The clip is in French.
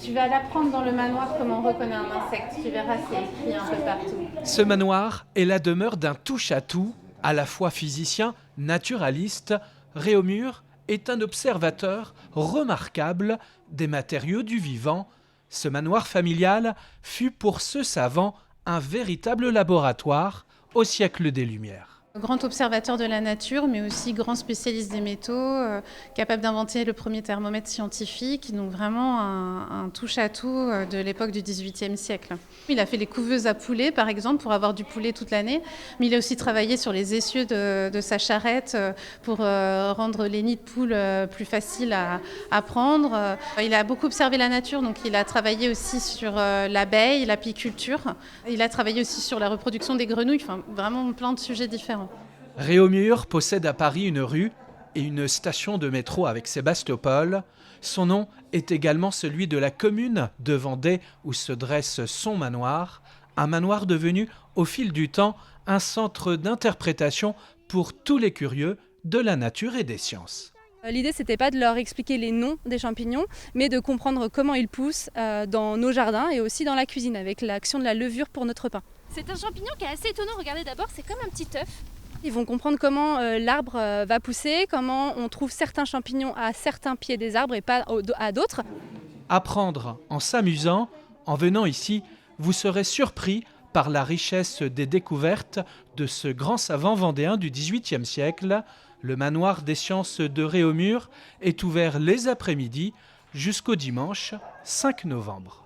Tu vas l'apprendre dans le manoir comment on reconnaît un insecte. Tu verras, c'est écrit un peu partout. Ce manoir est la demeure d'un touche-à-tout, à la fois physicien, naturaliste. Réaumur est un observateur remarquable des matériaux du vivant. Ce manoir familial fut pour ce savant un véritable laboratoire au siècle des Lumières. Grand observateur de la nature, mais aussi grand spécialiste des métaux, capable d'inventer le premier thermomètre scientifique, donc vraiment un touche-à-tout de l'époque du XVIIIe siècle. Il a fait les couveuses à poulet, par exemple, pour avoir du poulet toute l'année, mais il a aussi travaillé sur les essieux de sa charrette pour rendre les nids de poules plus faciles à prendre. Il a beaucoup observé la nature, donc il a travaillé aussi sur l'abeille, l'apiculture. Il a travaillé aussi sur la reproduction des grenouilles, enfin vraiment plein de sujets différents. Réaumur possède à Paris une rue et une station de métro avec Sébastopol. Son nom est également celui de la commune de Vendée où se dresse son manoir, un manoir devenu au fil du temps un centre d'interprétation pour tous les curieux de la nature et des sciences. L'idée, c'était pas de leur expliquer les noms des champignons, mais de comprendre comment ils poussent dans nos jardins et aussi dans la cuisine avec l'action de la levure pour notre pain. C'est un champignon qui est assez étonnant. Regardez d'abord, c'est comme un petit œuf. Ils vont comprendre comment l'arbre va pousser, comment on trouve certains champignons à certains pieds des arbres et pas à d'autres. Apprendre en s'amusant, en venant ici, vous serez surpris par la richesse des découvertes de ce grand savant vendéen du XVIIIe siècle. Le manoir des sciences de Réaumur est ouvert les après-midi jusqu'au dimanche 5 novembre.